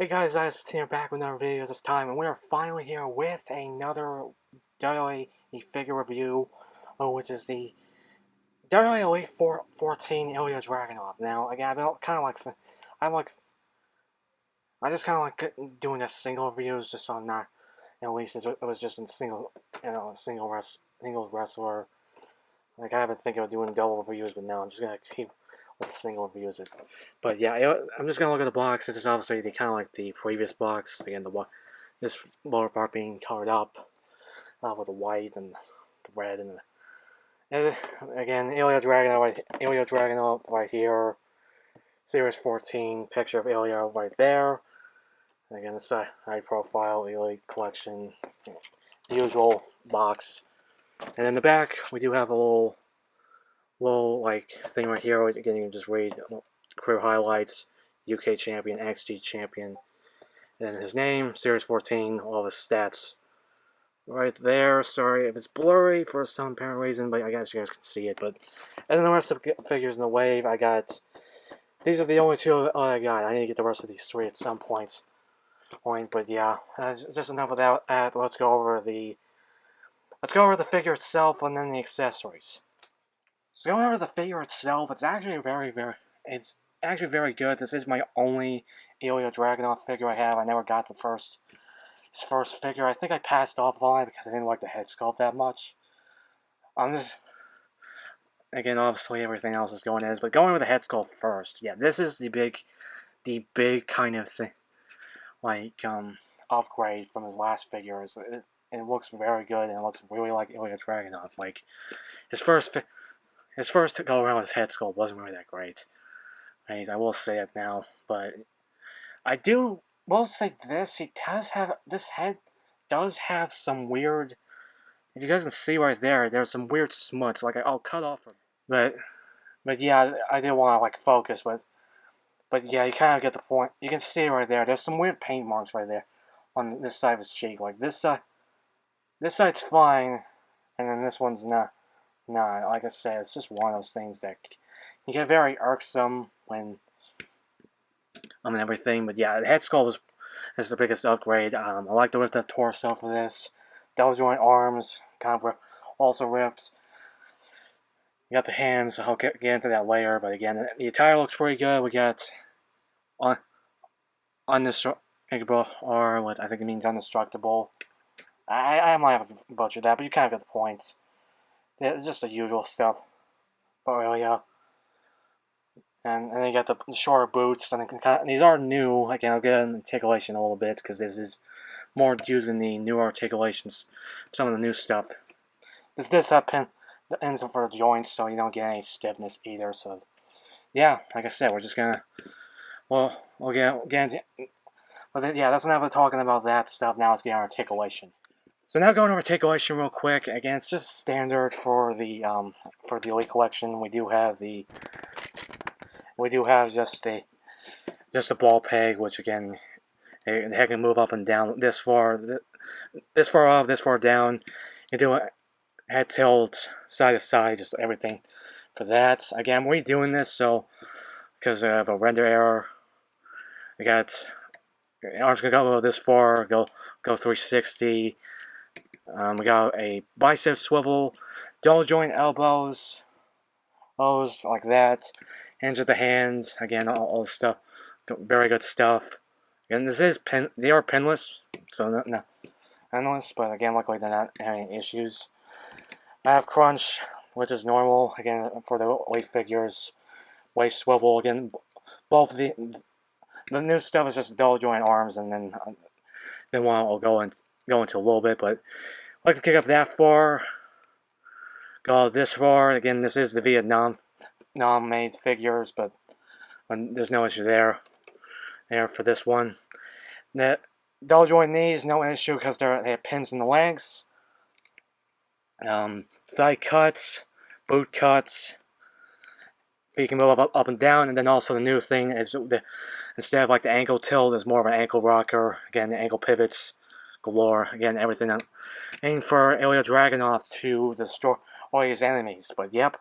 Hey guys, here back with another video this time, and we are finally here with another WWE figure review, which is the WWE Elite 14 Ilja Dragunov. Now, again, I've been kind of like, I just kind of like doing this single reviews just on not, at least it was just in single, single wrestler. Like, I haven't thinking of doing double reviews, but now I'm just gonna keep with single reviews. But yeah, I'm just gonna look at the box. This is obviously kind of like the previous box. Again, this lower part being colored up with the white and the red and again, Ilja Dragunov right here. Series 14, picture of Ilja right there. And again, it's a high profile Elite collection, the usual box. And in the back, we do have a little like thing right here. Again, you can just read career highlights, UK champion, XG champion, and his name, Series 14, all his stats right there. Sorry if it's blurry for some apparent reason, but I guess you guys can see it. But and then the rest of the figures in the wave, I got. These are the only two I got. I need to get the rest of these three at some point. But yeah, just enough of that. Let's go over the figure itself and then the accessories. So going over the figure itself, it's actually it's actually very good. This is my only Ilja Dragunov figure I have. I never got his first figure. I think I passed off on it because I didn't like the head sculpt that much. This, again, obviously everything else is going as, but going with the head sculpt first. Yeah, this is the big kind of thing, like upgrade from his last figures. It looks very good, and it looks really like Ilja Dragunov. Like his first go around with his head sculpt wasn't really that great. I will say it now, but I will say this. This head does have some weird. If you guys can see right there, there's some weird smuts. Like I'll cut off, but yeah, I did want to like focus, but yeah, you kind of get the point. You can see right there. There's some weird paint marks right there on this side of his cheek. Like this side's fine, and then this one's not. Nah, like I said, it's just one of those things that you get very irksome when everything. But yeah, the head sculpt is the biggest upgrade. I like the lift up torso for this. Double joint arms, kind of also rips. You got the hands, so I'll get into that later. But again, the attire looks pretty good. We got undestructible, or what I think it means indestructible. I might have butchered that, but you kind of get the points. Yeah, it's just the usual stuff. But really, yeah. And then you got the shorter boots, and these are new. Again, I'll get into articulation a little bit because this is more using the new articulations, some of the new stuff. This does have the ends for the joints, so you don't get any stiffness either. So, yeah, like I said, we're just gonna we'll get into. But yeah, that's enough of talking about that stuff. Now let's get on articulation. So now going over articulation real quick. Again, it's just standard for the Elite collection. We do have just a ball peg, which again, the head can move up and down this far up, this far down. You do a head tilt, side to side, just everything for that. Again, we're doing this so because of a render error. We got arms gonna go this far, go 360. We got a bicep swivel, double joint elbows, like that. Hinge of the hands, again, all stuff, very good stuff. And this is they are pinless, so no endless, but again, luckily they're not having any issues. I have crunch, which is normal, again, for the weight figures. Waist swivel, again, both the new stuff is just double joint arms, and then one I'll go into a little bit, but I like to kick up that far, go this far. Again, this is the Vietnam made figures, but there's no issue there for this one. The double joint knees, no issue because they have pins in the legs. Thigh cuts, boot cuts. You can move up and down, and then also the new thing is instead of like the ankle tilt, is more of an ankle rocker. Again, the ankle pivots galore. Again, everything aimed for Ilja Dragunov to destroy his enemies. But yep,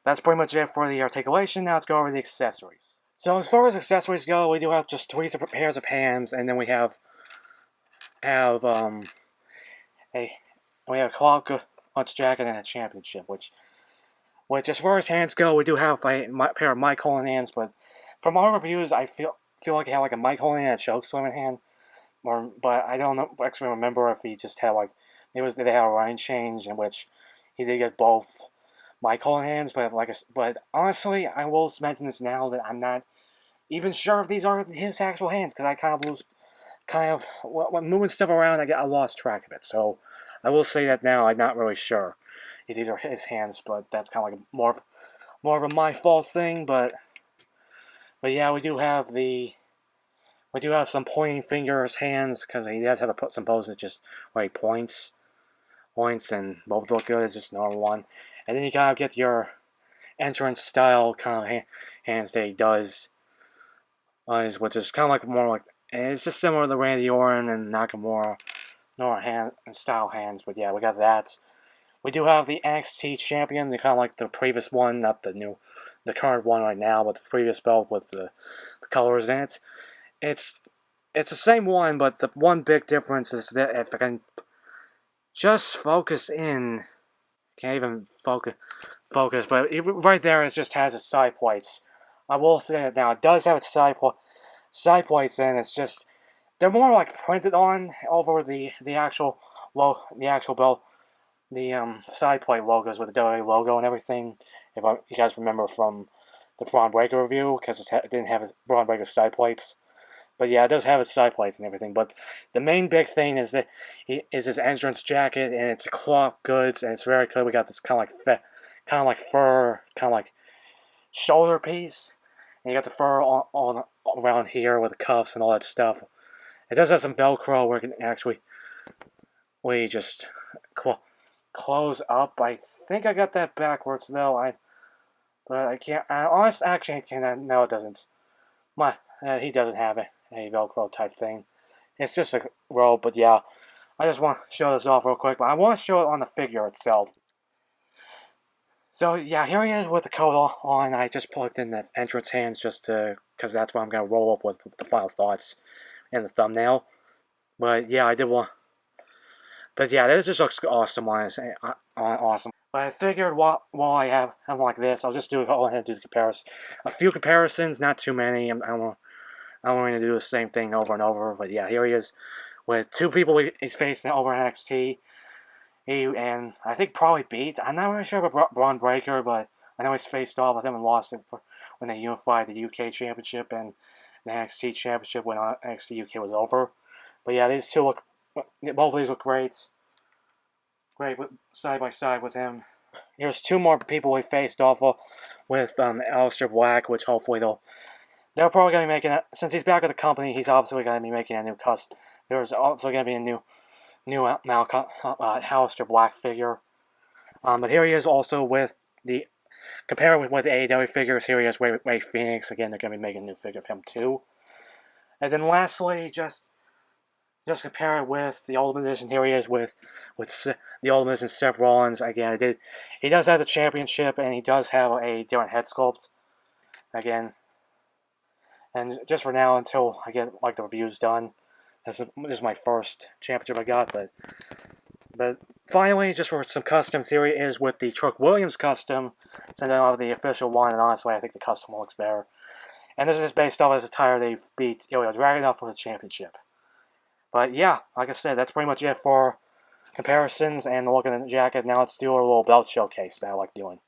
that's pretty much it for the articulation. Now let's go over the accessories. So as far as accessories go, we do have just 3 separate pairs of hands, and then we have a clock punch jacket and a championship, which as far as hands go, we do have a pair of Mike Holland hands, but from our reviews, I feel like he had like a Mike Holland and a choke slam in hand, but I don't actually remember if he just had like they had a line change in which he did get both Mike Holland hands, but honestly, I will mention this now that I'm not even sure if these are his actual hands because I when moving stuff around, I lost track of it. So I will say that now I'm not really sure if these are his hands, but that's kind of like more of a my fault thing. But yeah, we do have some pointing fingers hands because he does have to put some poses just where he points, and both look good. It's just normal one, and then you kind of get your entrance style kind of hands that he does, which is kind of like more like, and it's just similar to Randy Orton and Nakamura. No hand and style hands, but yeah, we got that. We do have the NXT champion, the kind of like the previous one, not the current one right now, but the previous belt with the colors in it. It's the same one, but the one big difference is that if I can just focus in, can't even focus, but right there it just has its side plates. I will say that now it does have its side plates in. It's just they're more like printed on over the actual belt, the side plate logos with the WWE logo and everything. If you guys remember from the Braun Breaker review, because it didn't have its Braun Breaker side plates. But yeah, it does have its side plates and everything. But the main big thing is that is his entrance jacket, and it's cloth goods, and it's very cool. We got this kind of like fur, kind of like shoulder piece, and you got the fur on around here with the cuffs and all that stuff. It does have some Velcro where it can actually we just close up. I think I got that backwards though. But I can't. Actually, I can't. No, it doesn't. He doesn't have a Velcro type thing. It's just a rope. But yeah, I just want to show this off real quick. But I want to show it on the figure itself. So yeah, here he is with the coat on. I just plugged in the entrance hands just because that's what I'm gonna roll up with the final thoughts in the thumbnail. But yeah, I did want. But yeah, this just looks awesome awesome. But I figured while I have like this, I'll just go ahead and do the comparison. A few comparisons, not too many. I don't want to do the same thing over and over. But yeah, here he is with 2 people he's facing over NXT. And I think probably beat. I'm not really sure about Braun Breaker, but I know he's faced off with him and lost it when they unified the UK Championship and the NXT Championship when NXT UK was over. But yeah, these two both of these look great. Great side by side with him. Here's 2 more people we faced off with Aleister Black, which hopefully they're probably going to be making, since he's back at the company, he's obviously going to be making a new custom. There's also going to be a new Aleister Black figure. But here he is also with compare with the AEW figures, here he is Ray Phoenix. Again, they're going to be making a new figure of him too. And then lastly, just compare it with the Ultimate Edition. Here he is with the Ultimate Edition Seth Rollins. Again, he does have the championship, and he does have a different head sculpt. Again, and just for now, until I get like the reviews done, this is my first championship I got. But finally, just for some customs, here he is with the Trick Williams custom. Since I don't have the official one, and honestly, I think the custom looks better. And this is based off his attire they beat Ilja Dragunov for the championship. But yeah, like I said, that's pretty much it for comparisons and looking at the jacket. Now let's do a little belt showcase that I like doing.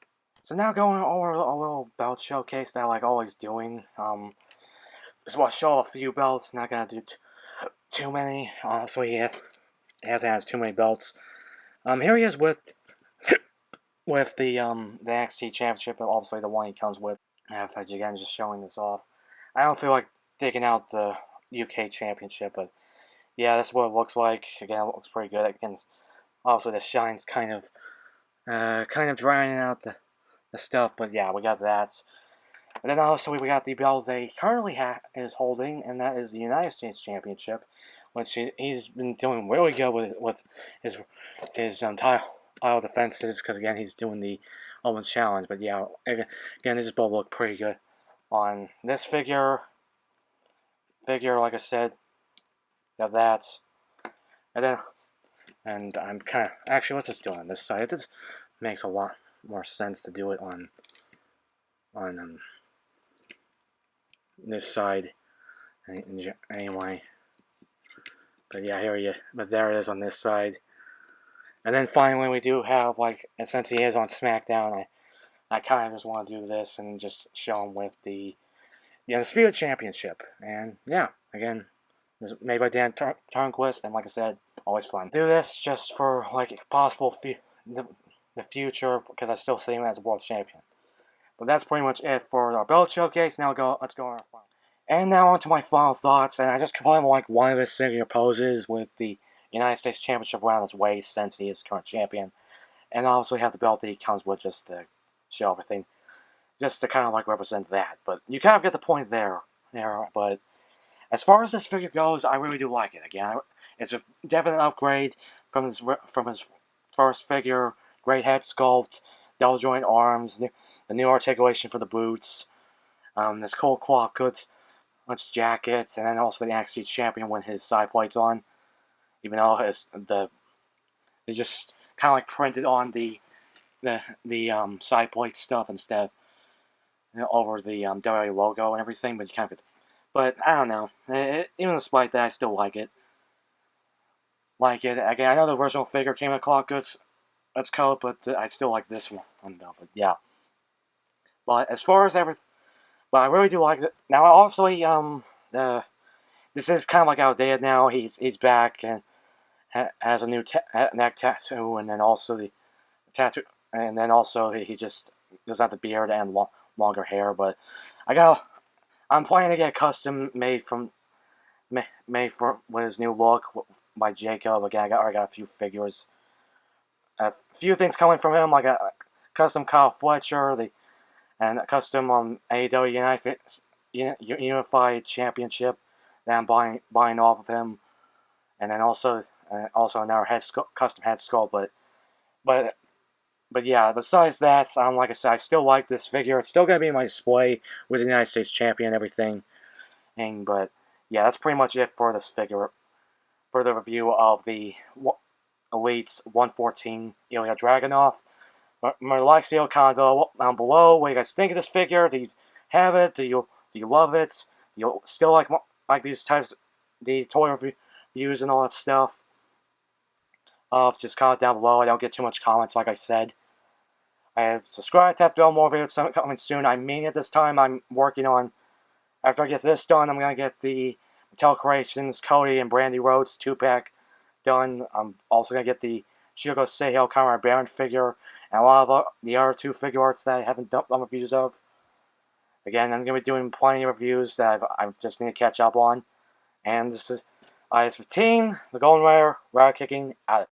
So now going over a little belt showcase that I like always doing. Just want to show a few belts. Not gonna do too many. Honestly, he hasn't had too many belts. Here he is with the NXT Championship, and obviously the one he comes with. Again, just showing this off. I don't feel like digging out the UK Championship, but yeah, that's what it looks like. Again, it looks pretty good. Again, obviously the shine's kind of drying out the stuff, but yeah, we got that. And then also we got the belt they currently is holding, and that is the United States Championship, which he's been doing really good with his title defenses, because again he's doing the Owen Challenge. But yeah, again, these both look pretty good, on this figure, like I said, got that, and then, and I'm kind of, actually, let's just do it on this side. It just makes a lot more sense to do it on this side, anyway. But yeah, but there it is on this side. And then finally, we do have, like, and since he is on SmackDown, I kind of just want to do this and just show him with the Undisputed Championship. And yeah, again, this is made by Dan Turnquist, and like I said, always fun. Do this just for, like, if possible, the future, because I still see him as a world champion. But that's pretty much it for our belt showcase. Now let's go on our final. And now on to my final thoughts, and I just kind of like one of his signature poses with the United States Championship around his waist since he is current champion. And obviously have the belt that he comes with just to show everything. Just to kind of like represent that. But you kind of get the point there. But as far as this figure goes, I really do like it. Again, it's a definite upgrade from his first figure. Great head sculpt, double joint arms, the new articulation for the boots, this cool cloth goods, much jackets, and then also the NXT champion when his side plate's on. Even though it's just kind of like printed on the side plate stuff instead, over the WWE logo and everything. But you kind of get, but I don't know. Even despite that, I still like it. Again. I know the original figure came in cloth goods. Let's call it, but I still like this one though. But yeah. But as far as everything, but I really do like it. Now, obviously, this is kind of like outdated now. He's back and has a new neck tattoo, and then also the tattoo, and then also he just doesn't have the beard and longer hair. But I'm planning to get custom made for with his new look by Jacob. Again, I got a few figures, a few things coming from him, like a custom Kyle Fletcher, and a custom AEW Unified Championship that I'm buying off of him, and then also another custom head sculpt. But yeah, besides that, like I said, I still like this figure. It's still gonna be in my display with the United States Champion and everything. But yeah, that's pretty much it for this figure. For the review of the Elite's 114 Ilja Dragunov. My life feel comment down below. What do you guys think of this figure? Do you have it? Do you love it? Do you still like these types, the toy reviews and all that stuff? Just comment down below. I don't get too much comments, like I said. I have subscribed, tap the bell, more videos coming soon. I mean it this time. I'm working on, after I get this done, I'm going to get the Mattel Creations, Cody and Brandy Rhodes 2-pack done. I'm also going to get the Shugo Seiho Conrad Baron figure and a lot of the other 2 figure arts that I haven't done reviews of. Again, I'm going to be doing plenty of reviews that I just need to catch up on. And this is 15, the Golden Raider, Rare Kicking, out.